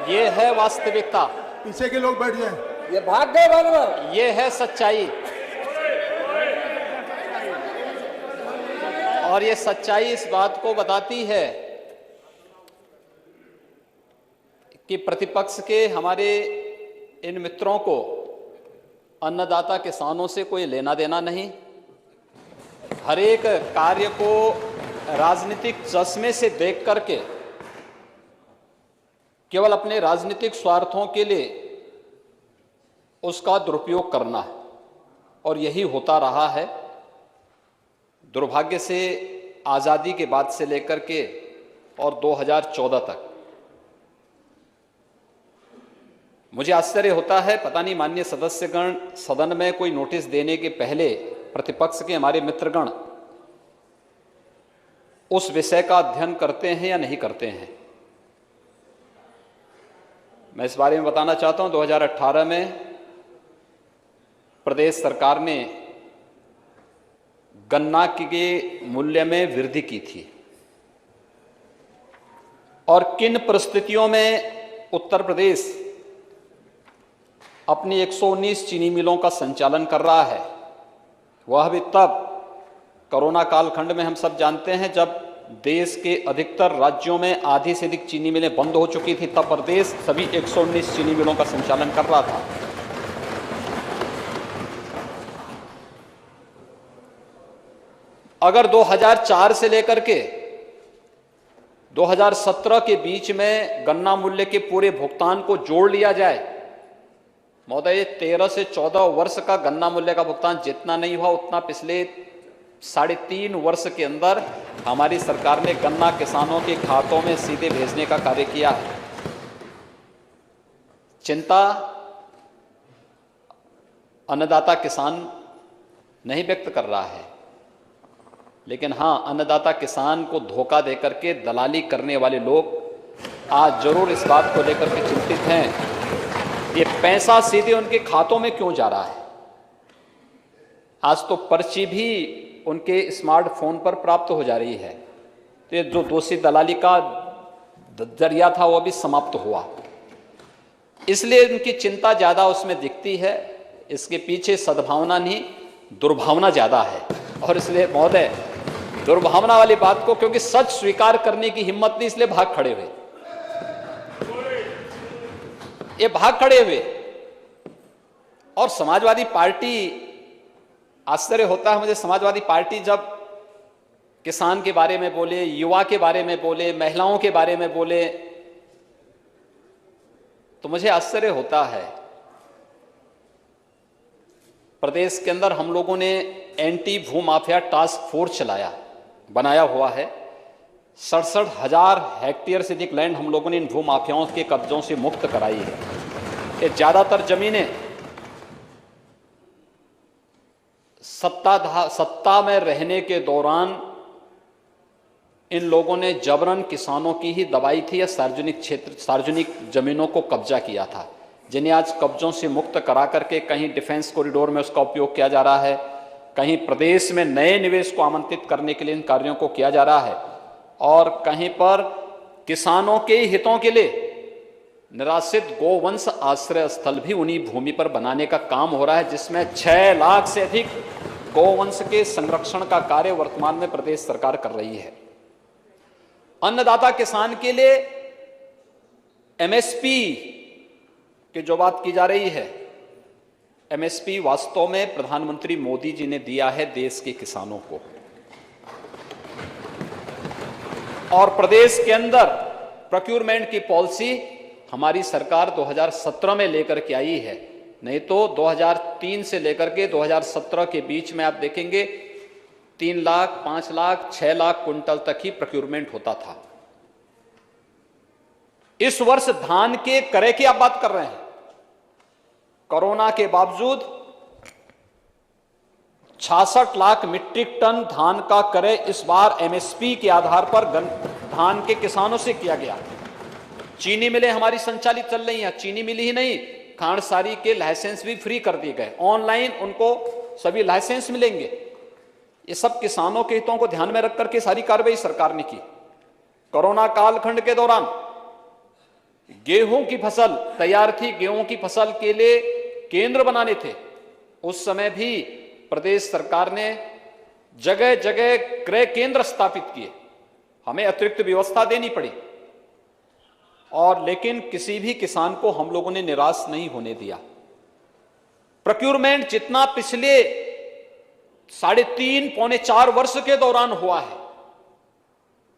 ये है वास्तविकता, पीछे के लोग बैठ जाएं। ये भाग गए बार-बार। ये है सच्चाई। और ये सच्चाई इस बात को बताती है कि प्रतिपक्ष के हमारे इन मित्रों को अन्नदाता किसानों से कोई लेना देना नहीं। हर एक कार्य को राजनीतिक चश्मे से देख करके केवल अपने राजनीतिक स्वार्थों के लिए उसका दुरुपयोग करना है, और यही होता रहा है। दुर्भाग्य से आज़ादी के बाद से लेकर के और 2014 तक मुझे आश्चर्य होता है, पता नहीं माननीय सदस्यगण सदन में कोई नोटिस देने के पहले प्रतिपक्ष के हमारे मित्रगण उस विषय का अध्ययन करते हैं या नहीं करते हैं। मैं इस बारे में बताना चाहता हूं, 2018 में प्रदेश सरकार ने गन्ना के मूल्य में वृद्धि की थी, और किन परिस्थितियों में उत्तर प्रदेश अपनी 119 चीनी मिलों का संचालन कर रहा है, वह भी तब कोरोना कालखंड में हम सब जानते हैं जब देश के अधिकतर राज्यों में आधी से अधिक चीनी मिलें बंद हो चुकी थी। तब प्रदेश सभी 119 चीनी मिलों का संचालन कर रहा था। अगर 2004 से लेकर के 2017 के बीच में गन्ना मूल्य के पूरे भुगतान को जोड़ लिया जाए, महोदय 13 से 14 वर्ष का गन्ना मूल्य का भुगतान जितना नहीं हुआ उतना पिछले 3.5 वर्ष के अंदर हमारी सरकार ने गन्ना किसानों के खातों में सीधे भेजने का कार्य किया है। चिंता अन्नदाता किसान नहीं व्यक्त कर रहा है, लेकिन हां, अन्नदाता किसान को धोखा देकर के दलाली करने वाले लोग आज जरूर इस बात को लेकर के चिंतित हैं, ये पैसा सीधे उनके खातों में क्यों जा रहा है। आज तो पर्ची भी उनके स्मार्टफोन पर प्राप्त हो जा रही है, तो ये जो दोषी दलाली का जरिया था वो भी समाप्त हुआ, इसलिए उनकी चिंता ज्यादा उसमें दिखती है। इसके पीछे सद्भावना नहीं, दुर्भावना ज्यादा है। और इसलिए महोदय, दुर्भावना वाली बात को, क्योंकि सच स्वीकार करने की हिम्मत नहीं, इसलिए भाग खड़े हुए, ये भाग खड़े हुए। और समाजवादी पार्टी, आश्चर्य होता है मुझे, समाजवादी पार्टी जब किसान के बारे में बोले, युवा के बारे में बोले, महिलाओं के बारे में बोले, तो मुझे आश्चर्य होता है। प्रदेश के अंदर हम लोगों ने एंटी भू माफिया टास्क फोर्स बनाया हुआ है। 67,000 हेक्टेयर से अधिक लैंड हम लोगों ने इन भू माफियाओं के कब्जों से मुक्त कराई है। ये ज्यादातर जमीनें सत्ता में रहने के दौरान इन लोगों ने जबरन किसानों की ही दबाई थी या सार्वजनिक जमीनों को कब्जा किया था, जिन्हें आज कब्जों से मुक्त करा करके कहीं डिफेंस कॉरिडोर में उसका उपयोग किया जा रहा है, कहीं प्रदेश में नए निवेश को आमंत्रित करने के लिए इन कार्यों को किया जा रहा है, और कहीं पर किसानों के हितों के लिए निराश्रित गोवंश आश्रय स्थल भी उन्हीं भूमि पर बनाने का काम हो रहा है, जिसमें 6 लाख से अधिक गोवंश के संरक्षण का कार्य वर्तमान में प्रदेश सरकार कर रही है। अन्नदाता किसान के लिए एमएसपी की जो बात की जा रही है, एमएसपी वास्तव में प्रधानमंत्री मोदी जी ने दिया है देश के किसानों को, और प्रदेश के अंदर प्रोक्योरमेंट की पॉलिसी हमारी सरकार 2017 में लेकर के आई है। नहीं तो 2003 से लेकर के 2017 के बीच में आप देखेंगे 3 लाख, 5 लाख, 6 लाख कुंटल तक ही प्रोक्योरमेंट होता था। इस वर्ष धान के क्रय की आप बात कर रहे हैं, कोरोना के बावजूद 66 लाख मीट्रिक टन धान का क्रय इस बार एमएसपी के आधार पर धान के किसानों से किया गया। चीनी मिलें हमारी संचालित चल रही हैं, चीनी मिल ही नहीं, खांडसारी के लाइसेंस भी फ्री कर दिए गए, ऑनलाइन उनको सभी लाइसेंस मिलेंगे। ये सब किसानों के हितों को ध्यान में रख करके सारी कार्रवाई सरकार ने की। कोरोना कालखंड के दौरान गेहूं की फसल तैयार थी, गेहूं की फसल के लिए केंद्र बनाने थे, उस समय भी प्रदेश सरकार ने जगह जगह क्रय केंद्र स्थापित किए, हमें अतिरिक्त व्यवस्था देनी पड़ी, और लेकिन किसी भी किसान को हम लोगों ने निराश नहीं होने दिया। प्रोक्यूरमेंट जितना पिछले 3.5 पौने 4 वर्ष के दौरान हुआ है,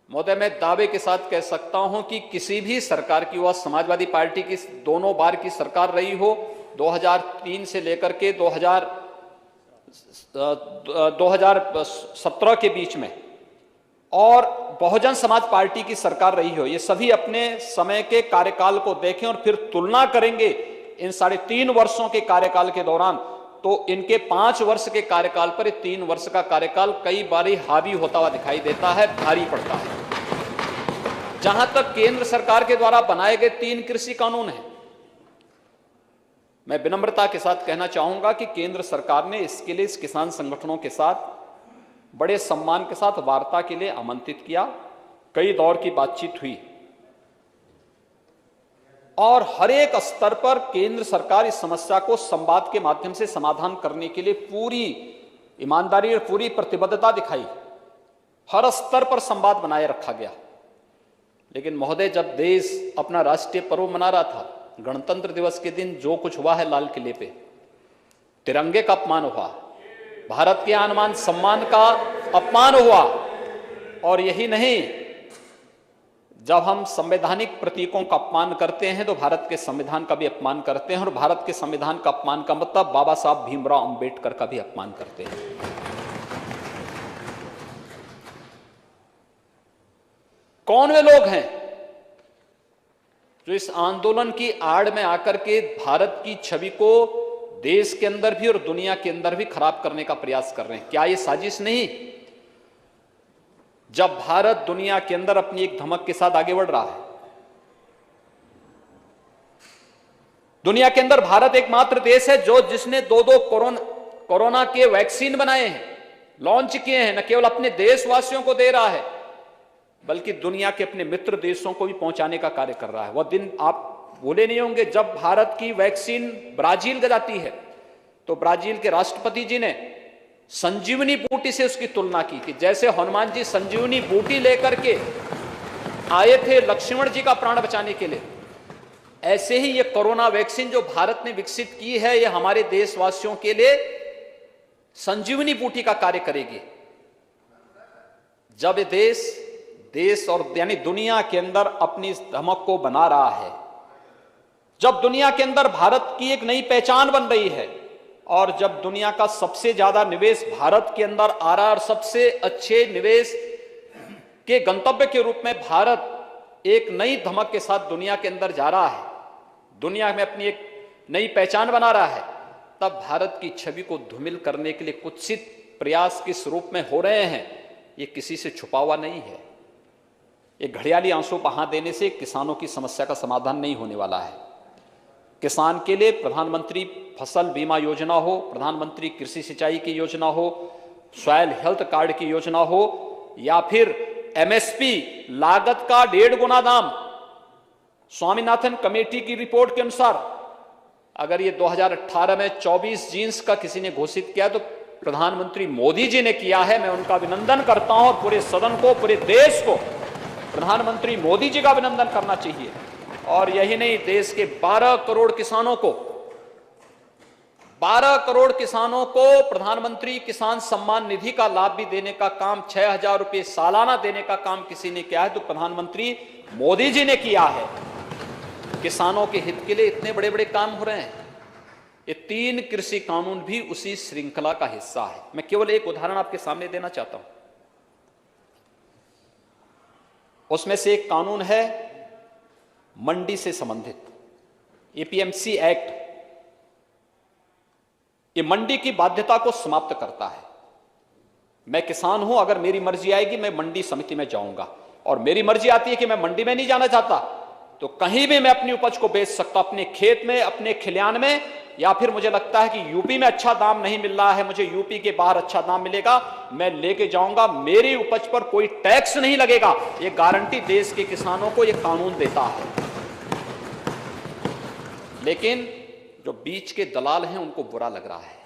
महोदय मैं दावे के साथ कह सकता हूं कि किसी भी सरकार की, वह समाजवादी पार्टी की दोनों बार की सरकार रही हो, 2003 से लेकर के 2017 के बीच में, और बहुजन समाज पार्टी की सरकार रही हो, ये सभी अपने समय के कार्यकाल को देखें और फिर तुलना करेंगे इन 3.5 वर्षों के कार्यकाल के दौरान, तो इनके 5 वर्ष के कार्यकाल पर 3 वर्ष का कार्यकाल कई बारी हावी होता हुआ दिखाई देता है, भारी पड़ता है। जहां तक केंद्र सरकार के द्वारा बनाए गए 3 कृषि कानून हैं, मैं विनम्रता के साथ कहना चाहूंगा कि केंद्र सरकार ने इसके लिए इस किसान संगठनों के साथ बड़े सम्मान के साथ वार्ता के लिए आमंत्रित किया, कई दौर की बातचीत हुई, और हर एक स्तर पर केंद्र सरकार इस समस्या को संवाद के माध्यम से समाधान करने के लिए पूरी ईमानदारी और पूरी प्रतिबद्धता दिखाई, हर स्तर पर संवाद बनाए रखा गया। लेकिन महोदय, जब देश अपना राष्ट्रीय पर्व मना रहा था, गणतंत्र दिवस के दिन जो कुछ हुआ है लाल किले पे, तिरंगे का अपमान हुआ, भारत के आन बान सम्मान का अपमान हुआ, और यही नहीं, जब हम संवैधानिक प्रतीकों का अपमान करते हैं तो भारत के संविधान का भी अपमान करते हैं, और भारत के संविधान का अपमान का मतलब बाबा साहब भीमराव अंबेडकर का भी अपमान करते हैं। कौन वे लोग हैं जो इस आंदोलन की आड़ में आकर के भारत की छवि को देश के अंदर भी और दुनिया के अंदर भी खराब करने का प्रयास कर रहे हैं? क्या ये साजिश नहीं? जब भारत दुनिया के अंदर अपनी एक धमक के साथ आगे बढ़ रहा है, दुनिया के अंदर भारत एकमात्र देश है जिसने 2 कोरोना के वैक्सीन बनाए हैं, लॉन्च किए हैं, न केवल अपने देशवासियों को दे रहा है बल्कि दुनिया के अपने मित्र देशों को भी पहुंचाने का कार्य कर रहा है। वह दिन आप भूले नहीं होंगे जब भारत की वैक्सीन ब्राजील जाती है तो ब्राजील के राष्ट्रपति जी ने संजीवनी बूटी से उसकी तुलना की कि जैसे हनुमान जी संजीवनी बूटी लेकर के आए थे लक्ष्मण जी का प्राण बचाने के लिए, ऐसे ही ये कोरोना वैक्सीन जो भारत ने विकसित की है, ये हमारे देशवासियों के लिए संजीवनी बूटी का कार्य करेगी। जब ये देश और यानी दुनिया के अंदर अपनी धमक को बना रहा है, जब दुनिया के अंदर भारत की एक नई पहचान बन रही है, और जब दुनिया का सबसे ज्यादा निवेश भारत के अंदर आ रहा है और सबसे अच्छे निवेश के गंतव्य के रूप में भारत एक नई धमक के साथ दुनिया के अंदर जा रहा है, दुनिया में अपनी एक नई पहचान बना रहा है, तब भारत की छवि को धूमिल करने के लिए कुत्सित प्रयास किस रूप में हो रहे हैं, ये किसी से छुपा हुआ नहीं है। ये घड़ियाली आंसू बहा देने से किसानों की समस्या का समाधान नहीं होने वाला है। किसान के लिए प्रधानमंत्री फसल बीमा योजना हो, प्रधानमंत्री कृषि सिंचाई की योजना हो, सॉयल हेल्थ कार्ड की योजना हो, या फिर एमएसपी लागत का 1.5 गुना दाम, स्वामीनाथन कमेटी की रिपोर्ट के अनुसार अगर ये 2018 में 24 जीन्स का किसी ने घोषित किया तो प्रधानमंत्री मोदी जी ने किया है। मैं उनका अभिनंदन करता हूं और पूरे सदन को, पूरे देश को प्रधानमंत्री मोदी जी का अभिनंदन करना चाहिए। और यही नहीं, देश के 12 करोड़ किसानों को प्रधानमंत्री किसान सम्मान निधि का लाभ भी देने का काम, 6,000 रुपये सालाना देने का काम किसी ने किया है तो प्रधानमंत्री मोदी जी ने किया है। किसानों के हित के लिए इतने बड़े बड़े काम हो रहे हैं। ये 3 कृषि कानून भी उसी श्रृंखला का हिस्सा है। मैं केवल एक उदाहरण आपके सामने देना चाहता हूं। उसमें से एक कानून है मंडी से संबंधित, एपीएमसी एक्ट। ये मंडी की बाध्यता को समाप्त करता है। मैं किसान हूं, अगर मेरी मर्जी आएगी मैं मंडी समिति में जाऊंगा, और मेरी मर्जी आती है कि मैं मंडी में नहीं जाना चाहता तो कहीं भी मैं अपनी उपज को बेच सकता, अपने खेत में, अपने खलिहान में, या फिर मुझे लगता है कि यूपी में अच्छा दाम नहीं मिल रहा है, मुझे यूपी के बाहर अच्छा दाम मिलेगा, मैं लेके जाऊंगा, मेरी उपज पर कोई टैक्स नहीं लगेगा। ये गारंटी देश के किसानों को ये कानून देता है। लेकिन जो बीच के दलाल हैं उनको बुरा लग रहा है।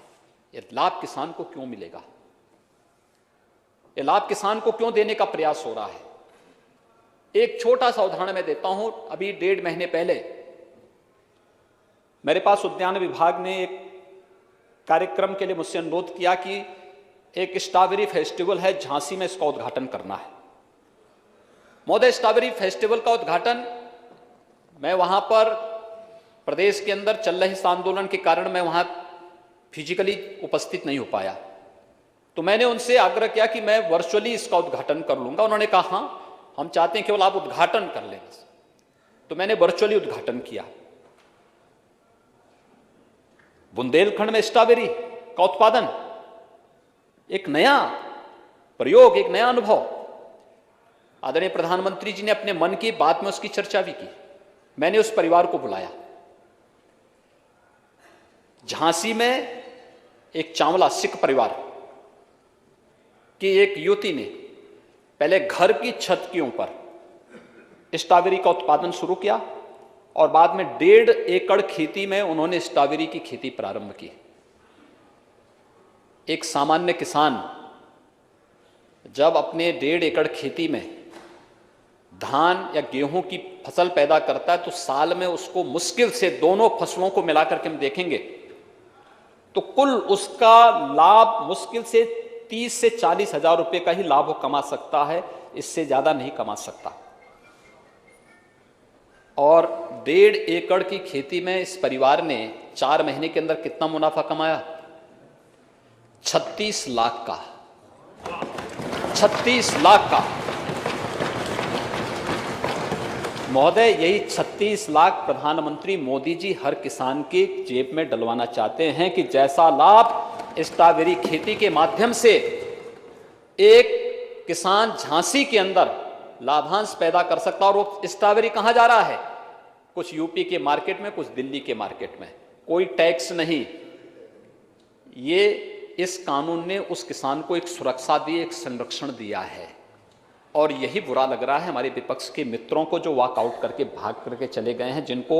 ये लाभ किसान को क्यों मिलेगा? ये लाभ किसान को क्यों देने का प्रयास हो रहा है? एक छोटा सा उदाहरण मैं देता हूं। अभी 1.5 महीने पहले मेरे पास उद्यान विभाग ने एक कार्यक्रम के लिए मुझसे अनुरोध किया कि एक स्ट्रॉबेरी फेस्टिवल है झांसी में, इसका उद्घाटन करना है। महोदय, स्ट्रॉबेरी फेस्टिवल का उद्घाटन मैं वहां पर प्रदेश के अंदर चल रहे इस आंदोलन के कारण मैं वहां फिजिकली उपस्थित नहीं हो पाया, तो मैंने उनसे आग्रह किया कि मैं वर्चुअली इसका उद्घाटन कर लूंगा। उन्होंने कहा हाँ, हम चाहते हैं केवल आप उद्घाटन कर लें। तो मैंने वर्चुअली उद्घाटन किया। बुंदेलखंड में स्ट्रॉबेरी का उत्पादन, एक नया प्रयोग, एक नया अनुभव। आदरणीय प्रधानमंत्री जी ने अपने मन की बात में उसकी चर्चा भी की। मैंने उस परिवार को बुलाया। झांसी में एक चावला सिख परिवार की एक युवती ने पहले घर की छत के ऊपर स्ट्रॉबेरी का उत्पादन शुरू किया और बाद में 1.5 एकड़ खेती में उन्होंने स्ट्रॉबेरी की खेती प्रारंभ की। एक सामान्य किसान जब अपने 1.5 एकड़ खेती में धान या गेहूं की फसल पैदा करता है तो साल में उसको मुश्किल से दोनों फसलों को मिलाकर के हम देखेंगे तो कुल उसका लाभ मुश्किल से 30 से 40 हजार रुपए का ही लाभ वो कमा सकता है, इससे ज्यादा नहीं कमा सकता। और 1.5 एकड़ की खेती में इस परिवार ने 4 महीने के अंदर कितना मुनाफा कमाया? 36 लाख का। 36 लाख का। महोदय, यही 36 लाख प्रधानमंत्री मोदी जी हर किसान के जेब में डलवाना चाहते हैं कि जैसा लाभ स्ट्रॉबेरी खेती के माध्यम से एक किसान झांसी के अंदर लाभांश पैदा कर सकता। और वो स्ट्रॉबेरी कहां जा रहा है? कुछ यूपी के मार्केट में, कुछ दिल्ली के मार्केट में, कोई टैक्स नहीं। ये इस कानून ने उस किसान को एक सुरक्षा दी, एक संरक्षण दिया है। और यही बुरा लग रहा है हमारे विपक्ष के मित्रों को जो वॉकआउट करके भाग करके चले गए हैं, जिनको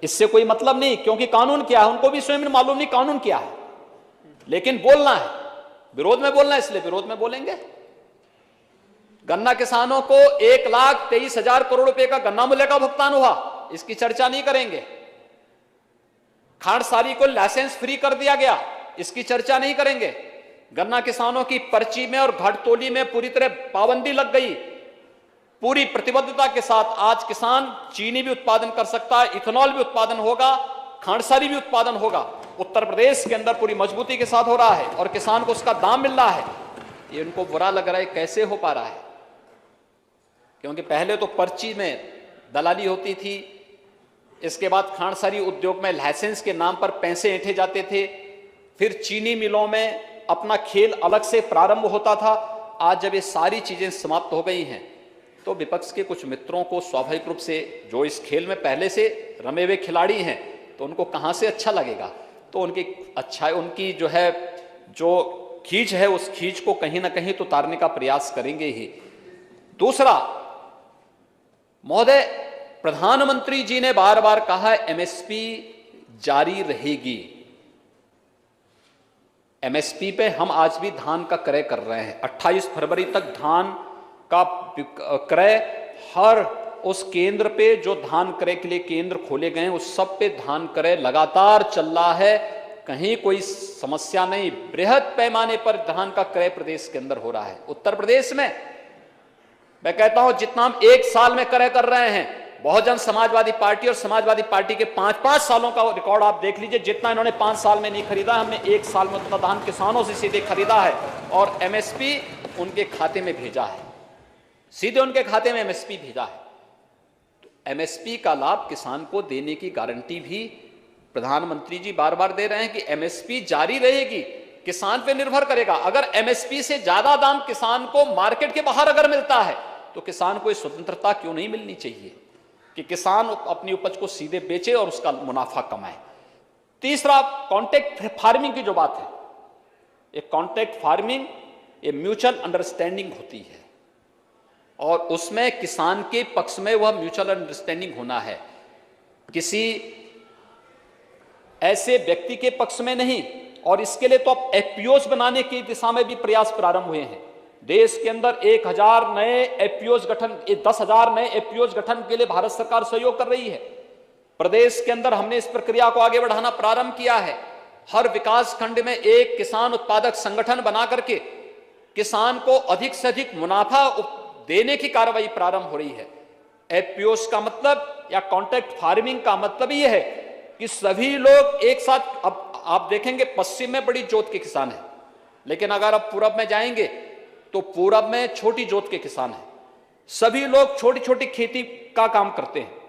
इससे कोई मतलब नहीं, क्योंकि कानून क्या है उनको भी स्वयं मालूम नहीं कानून क्या है, लेकिन बोलना है, विरोध में बोलना है, इसलिए विरोध में बोलेंगे। गन्ना किसानों को 1,23,000 करोड़ रुपए का गन्ना मूल्य का भुगतान हुआ, इसकी चर्चा नहीं करेंगे। खांडसारी को लाइसेंस फ्री कर दिया गया, इसकी चर्चा नहीं करेंगे। गन्ना किसानों की पर्ची में और घटतोली में पूरी तरह पाबंदी लग गई। पूरी प्रतिबद्धता के साथ आज किसान चीनी भी उत्पादन कर सकता है, इथेनॉल भी उत्पादन होगा, खांडसारी भी उत्पादन होगा। उत्तर प्रदेश के अंदर पूरी मजबूती के साथ हो रहा है और किसान को उसका दाम मिल रहा है। ये उनको बुरा लग रहा है, कैसे हो पा रहा है? क्योंकि पहले तो पर्ची में दलाली होती थी, इसके बाद खांडसारी उद्योग में लाइसेंस के नाम पर पैसे ऐंठे जाते थे, फिर चीनी मिलों में अपना खेल अलग से प्रारंभ होता था। आज जब ये सारी चीजें समाप्त हो गई हैं तो विपक्ष के कुछ मित्रों को स्वाभाविक रूप से, जो इस खेल में पहले से रमे हुए खिलाड़ी हैं, तो उनको कहां से अच्छा लगेगा? तो उनकी अच्छाई, उनकी जो है जो खींच है, उस खींच को कहीं ना कहीं तो उतारने का प्रयास करेंगे ही। दूसरा, महोदय, प्रधानमंत्री जी ने बार बार कहा एमएसपी जारी रहेगी। एमएसपी पे हम आज भी धान का क्रय कर रहे हैं। 28 फरवरी तक धान का क्रय हर उस केंद्र पे जो धान क्रय के लिए केंद्र खोले गए हैं उस सब पे धान क्रय लगातार चल रहा है, कहीं कोई समस्या नहीं। बृहद पैमाने पर धान का क्रय प्रदेश के अंदर हो रहा है। उत्तर प्रदेश में मैं कहता हूं जितना हम 1 साल में क्रय कर रहे हैं, बहुजन समाजवादी पार्टी और समाजवादी पार्टी के 5-5 सालों का रिकॉर्ड आप देख लीजिए, जितना इन्होंने 5 साल में नहीं खरीदा, हमने 1 साल में उतना धान किसानों से सीधे खरीदा है और एमएसपी उनके खाते में भेजा है, सीधे उनके खाते में एमएसपी भेजा है। तो एमएसपी का लाभ किसान को देने की गारंटी भी प्रधानमंत्री जी बार बार दे रहे हैं कि एमएसपी जारी रहेगी, किसान पे निर्भर करेगा। अगर एमएसपी से ज्यादा दाम किसान को मार्केट के बाहर अगर मिलता है तो किसान को स्वतंत्रता क्यों नहीं मिलनी चाहिए कि किसान अपनी उपज को सीधे बेचे और उसका मुनाफा कमाए। तीसरा, कॉन्ट्रैक्ट फार्मिंग की जो बात है, ये कॉन्ट्रैक्ट फार्मिंग ये म्यूचुअल अंडरस्टैंडिंग होती है और उसमें किसान के पक्ष में वह म्यूचुअल अंडरस्टैंडिंग होना है। किसी ऐसे व्यक्ति के पक्ष में नहीं। और इसके लिए तो अब एफपीओज बनाने की दिशा में भी प्रयास प्रारंभ हुए हैं। देश के अंदर 1000 नए एफपीओज गठन 10,000 नए एफपीओज गठन के लिए भारत सरकार सहयोग कर रही है। प्रदेश के अंदर हमने इस प्रक्रिया को आगे बढ़ाना प्रारंभ किया है। हर विकास खंड में एक किसान उत्पादक संगठन बना करके किसान को अधिक से अधिक मुनाफा देने की कार्रवाई प्रारंभ हो रही है। एफपीओज का मतलब या कॉन्ट्रैक्ट फार्मिंग का मतलब यह है कि सभी लोग एक साथ, अब आप देखेंगे पश्चिम में बड़ी जोत के किसान हैं, लेकिन अगर आप पूरब में जाएंगे तो पूरब में छोटी जोत के किसान हैं। सभी लोग छोटी छोटी खेती का काम करते हैं।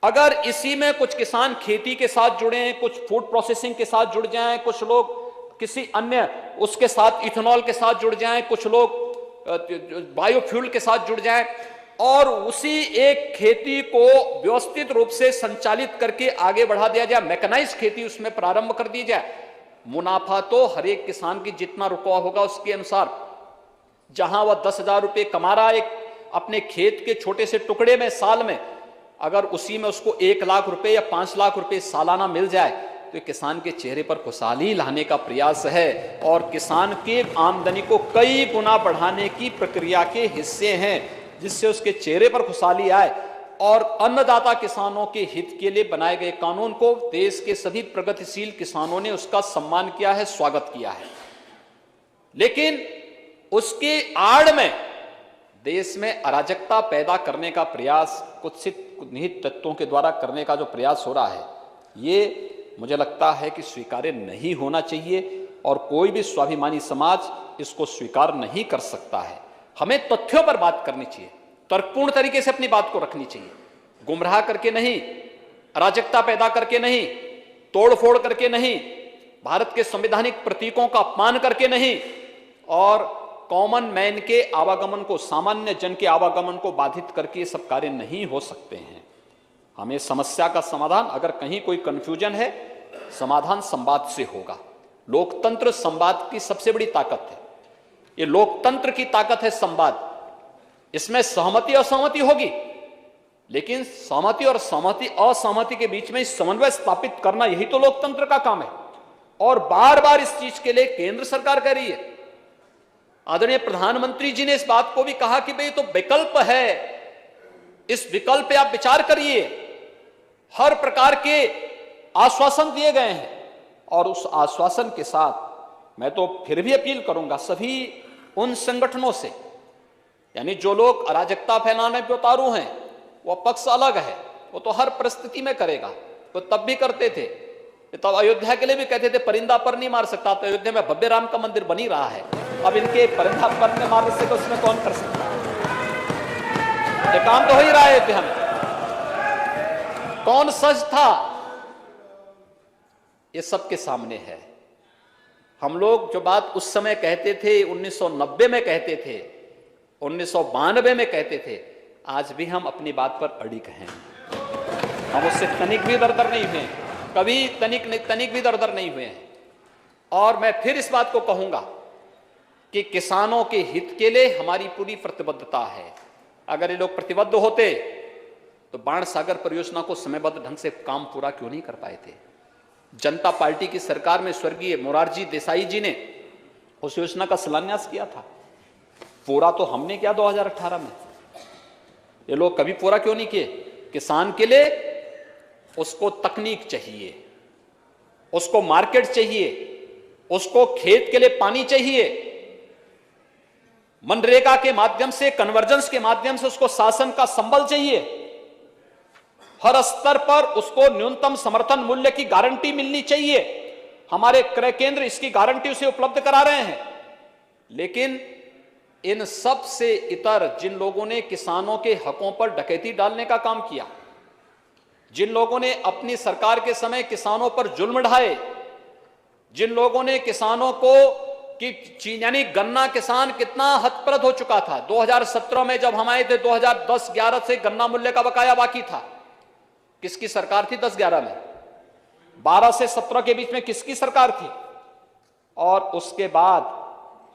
अगर इसी में कुछ किसान खेती के साथ जुड़े हैं, कुछ फूड प्रोसेसिंग के साथ जुड़ जाएं, कुछ लोग किसी अन्य उसके साथ इथेनॉल के साथ जुड़ जाएं, कुछ लोग बायोफ्यूल के साथ जुड़ जाएं और उसी एक खेती को व्यवस्थित रूप से संचालित करके आगे बढ़ा दिया जाए, मैकेनाइज खेती उसमें प्रारंभ कर दी जाए, मुनाफा तो हर एक किसान की जितना रुपया होगा उसके अनुसार, जहां वह 10,000 रुपये कमा रहा है अपने खेत के छोटे से टुकड़े में साल में, अगर उसी में उसको 1 लाख रुपए या 5 लाख रुपए सालाना मिल जाए तो किसान के चेहरे पर खुशहाली लाने का प्रयास है और किसान के आमदनी को कई गुना बढ़ाने की प्रक्रिया के हिस्से हैं, जिससे उसके चेहरे पर खुशहाली आए। और अन्नदाता किसानों के हित के लिए बनाए गए कानून को देश के सभी प्रगतिशील किसानों ने उसका सम्मान किया है, स्वागत किया है। लेकिन उसके आड़ में देश में अराजकता पैदा करने का प्रयास कुत्सित निहित तत्वों के द्वारा करने का जो प्रयास हो रहा है, ये मुझे लगता है कि स्वीकार्य नहीं होना चाहिए और कोई भी स्वाभिमानी समाज इसको स्वीकार नहीं कर सकता है। हमें तथ्यों पर बात करनी चाहिए, तर्कपूर्ण तरीके से अपनी बात को रखनी चाहिए, गुमराह करके नहीं, अराजकता पैदा करके नहीं, तोड़फोड़ करके नहीं, भारत के संवैधानिक प्रतीकों का अपमान करके नहीं और कॉमन मैन के आवागमन को, सामान्य जन के आवागमन को बाधित करके ये सब कार्य नहीं हो सकते हैं। हमें समस्या का समाधान, अगर कहीं कोई कंफ्यूजन है, समाधान संवाद से होगा। लोकतंत्र संवाद की सबसे बड़ी ताकत है। ये लोकतंत्र की ताकत है संवाद। इसमें सहमति असहमति होगी, लेकिन सहमति और सहमति असहमति के बीच में समन्वय स्थापित करना, यही तो लोकतंत्र का काम है। और बार बार इस चीज के लिए केंद्र सरकार कह रही है। आदरणीय प्रधानमंत्री जी ने इस बात को भी कहा कि भाई तो विकल्प है, इस विकल्प पे आप विचार करिए। हर प्रकार के आश्वासन दिए गए हैं और उस आश्वासन के साथ मैं तो फिर भी अपील करूंगा सभी उन संगठनों से, यानी जो लोग अराजकता फैलाने पे उतारू हैं, वो पक्ष अलग है, वो तो हर परिस्थिति में करेगा, वो तब भी करते थे। तब अयोध्या के लिए भी कहते थे परिंदा पर नहीं मार सकता, तो अयोध्या में भव्य राम का मंदिर बन ही रहा है। अब इनके परिंदा पर में मारने से तो उसमें कौन कर सकता है? ये काम तो हो ही रहा है अयोध्या में। कौन सच था, ये सबके सामने है। हम लोग जो बात उस समय कहते थे, 1990 में कहते थे, 1992 में कहते थे, आज भी हम अपनी बात पर अड़िग हैं। हम उससे तनिक भी दरदर नहीं हुए, कभी तनिक भी दरदर नहीं हुए हैं। और मैं फिर इस बात को कहूंगा कि किसानों के हित के लिए हमारी पूरी प्रतिबद्धता है। अगर ये लोग प्रतिबद्ध होते तो बाण सागर परियोजना को समयबद्ध ढंग से काम पूरा क्यों नहीं कर पाए थे? जनता पार्टी की सरकार में स्वर्गीय मोरारजी देसाई जी ने उस योजना का शिलान्यास किया था। पूरा तो हमने किया 2018 में। ये लोग कभी पूरा क्यों नहीं किए? किसान के लिए उसको तकनीक चाहिए, उसको मार्केट चाहिए, उसको खेत के लिए पानी चाहिए, मनरेगा के माध्यम से, कन्वर्जेंस के माध्यम से उसको शासन का संबल चाहिए, हर स्तर पर उसको न्यूनतम समर्थन मूल्य की गारंटी मिलनी चाहिए। हमारे क्रय केंद्र इसकी गारंटी उसे उपलब्ध करा रहे हैं। लेकिन इन सब से इतर जिन लोगों ने किसानों के हकों पर डकैती डालने का काम किया, जिन लोगों ने अपनी सरकार के समय किसानों पर जुल्म ढाए, जिन लोगों ने किसानों को कि यानी गन्ना किसान कितना हतप्रद हो चुका था। 2017 में जब हम आए थे, 2010-11 से गन्ना मूल्य का बकाया बाकी था। किसकी सरकार थी 10-11 में? 12 से 17 के बीच में किसकी सरकार थी? और उसके बाद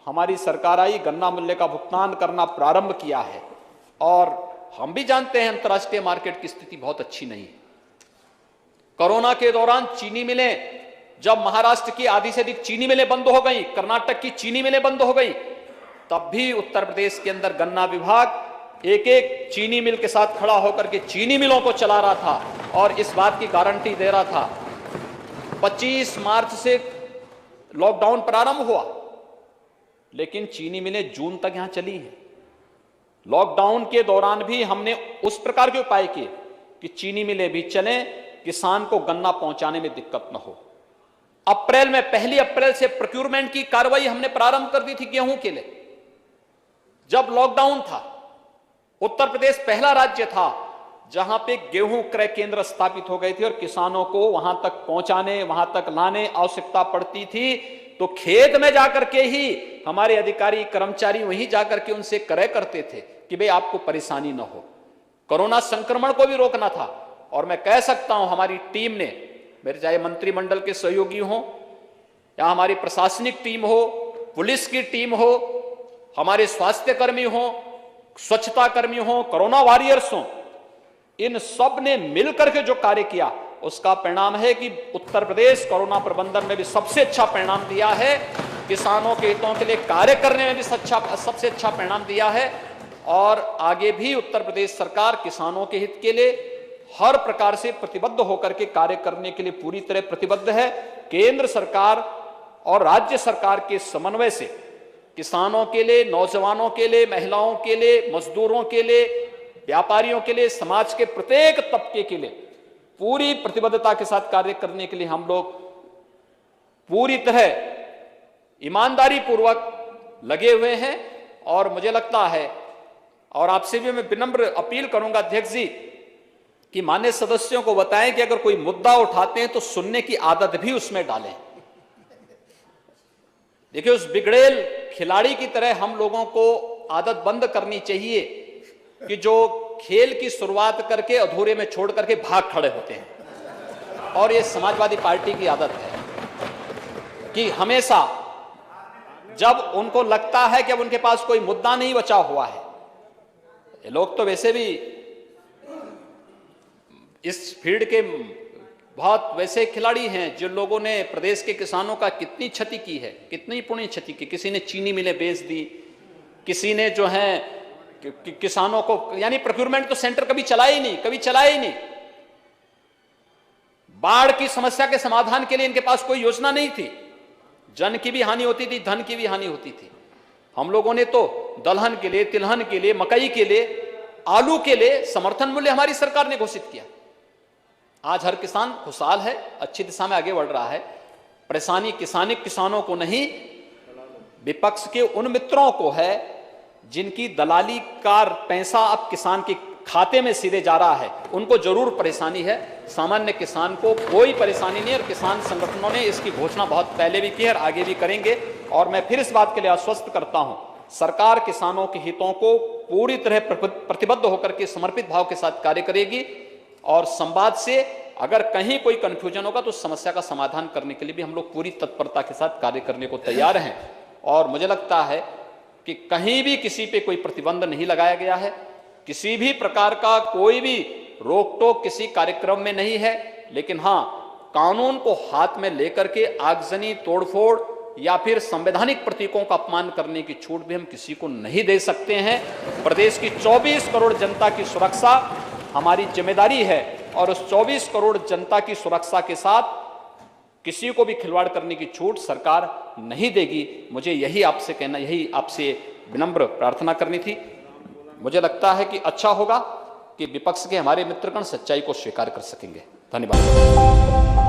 हमारी सरकार आई, गन्ना मूल्य का भुगतान करना प्रारंभ किया है। और हम भी जानते हैं अंतर्राष्ट्रीय मार्केट की स्थिति बहुत अच्छी नहीं है। कोरोना के दौरान चीनी मिलें, जब महाराष्ट्र की आधी से अधिक चीनी मिलें बंद हो गई, कर्नाटक की चीनी मिलें बंद हो गई, तब भी उत्तर प्रदेश के अंदर गन्ना विभाग एक एक चीनी मिल के साथ खड़ा होकर के चीनी मिलों को चला रहा था और इस बात की गारंटी दे रहा था। 25 मार्च से लॉकडाउन प्रारंभ हुआ, लेकिन चीनी मिलें जून तक यहां चली हैं। लॉकडाउन के दौरान भी हमने उस प्रकार के उपाय किए कि चीनी मिलें भी चलें, किसान को गन्ना पहुंचाने में दिक्कत न हो। अप्रैल में, 1 अप्रैल से प्रोक्यूरमेंट की कार्रवाई हमने प्रारंभ कर दी थी गेहूं के लिए। जब लॉकडाउन था, उत्तर प्रदेश पहला राज्य था जहां पे गेहूं क्रय केंद्र स्थापित हो गए थे और किसानों को वहां तक पहुंचाने, वहां तक लाने आवश्यकता पड़ती थी तो खेत में जाकर के ही हमारे अधिकारी कर्मचारी वहीं जाकर के उनसे क्रय करते थे कि भाई आपको परेशानी न हो। कोरोना संक्रमण को भी रोकना था और मैं कह सकता हूं हमारी टीम ने, मेरे चाहे मंत्रिमंडल के सहयोगी हों या हमारी प्रशासनिक टीम हो, पुलिस की टीम हो, हमारे स्वास्थ्य कर्मी हो, स्वच्छता कर्मी हो, कोरोना वॉरियर्स हो, इन सब ने मिलकर के जो कार्य किया उसका परिणाम है कि उत्तर प्रदेश कोरोना प्रबंधन में भी सबसे अच्छा परिणाम दिया है, किसानों के हितों के लिए कार्य करने में भी सबसे अच्छा परिणाम दिया है और आगे भी उत्तर प्रदेश सरकार किसानों के हित के लिए हर प्रकार से प्रतिबद्ध होकर के कार्य करने के लिए पूरी तरह प्रतिबद्ध है। केंद्र सरकार और राज्य सरकार के समन्वय से किसानों के लिए, नौजवानों के लिए, महिलाओं के लिए, मजदूरों के लिए, व्यापारियों के लिए, समाज के प्रत्येक तबके के लिए पूरी प्रतिबद्धता के साथ कार्य करने के लिए हम लोग पूरी तरह ईमानदारी पूर्वक लगे हुए हैं। और मुझे लगता है, और आपसे भी मैं विनम्र अपील करूंगा अध्यक्ष जी कि माननीय सदस्यों को बताएं कि अगर कोई मुद्दा उठाते हैं तो सुनने की आदत भी उसमें डालें। देखिए, उस बिगड़ेल खिलाड़ी की तरह हम लोगों को आदत बंद करनी चाहिए कि जो खेल की शुरुआत करके अधूरे में छोड़ करके भाग खड़े होते हैं। और ये समाजवादी पार्टी की आदत है कि हमेशा जब उनको लगता है कि अब उनके पास कोई मुद्दा नहीं बचा हुआ है, ये लोग तो वैसे भी इस फील्ड के बहुत वैसे खिलाड़ी हैं जिन लोगों ने प्रदेश के किसानों का कितनी क्षति की है, कितनी पुण्य क्षति की। किसी ने चीनी मिलें बेच दी, किसी ने जो है किसानों को, यानी प्रोक्यूरमेंट तो सेंटर कभी चलाया ही नहीं। बाढ़ की समस्या के समाधान के लिए इनके पास कोई योजना नहीं थी। जन की भी हानि होती थी, धन की भी हानि होती थी। हम लोगों ने तो दलहन के लिए, तिलहन के लिए, मकई के लिए, आलू के लिए समर्थन मूल्य हमारी सरकार ने घोषित किया। आज हर किसान खुशहाल है, अच्छी दिशा में आगे बढ़ रहा है। परेशानी किसानों को नहीं, विपक्ष के उन मित्रों को है जिनकी दलाली का पैसा अब किसान के खाते में सीधे जा रहा है, उनको जरूर परेशानी है। सामान्य किसान को कोई परेशानी नहीं और किसान संगठनों ने इसकी घोषणा बहुत पहले भी की है और आगे भी करेंगे। और मैं फिर इस बात के लिए आश्वस्त करता हूं, सरकार किसानों के हितों को पूरी तरह प्रतिबद्ध होकर के समर्पित भाव के साथ कार्य करेगी और संवाद से अगर कहीं कोई कंफ्यूजन होगा तो समस्या का समाधान करने के लिए भी हम लोग पूरी तत्परता के साथ कार्य करने को तैयार हैं। और मुझे लगता है कि कहीं भी किसी पे कोई प्रतिबंध नहीं लगाया गया है, किसी भी प्रकार का कोई भी रोक टोक किसी कार्यक्रम में नहीं है। लेकिन हाँ, कानून को हाथ में लेकर के आगजनी, तोड़फोड़ या फिर संवैधानिक प्रतीकों का अपमान करने की छूट भी हम किसी को नहीं दे सकते हैं। प्रदेश की 24 करोड़ जनता की सुरक्षा हमारी जिम्मेदारी है और उस 24 करोड़ जनता की सुरक्षा के साथ किसी को भी खिलवाड़ करने की छूट सरकार नहीं देगी। मुझे यही आपसे कहना, यही आपसे विनम्र प्रार्थना करनी थी। मुझे लगता है कि अच्छा होगा कि विपक्ष के हमारे मित्रगण सच्चाई को स्वीकार कर सकेंगे। धन्यवाद।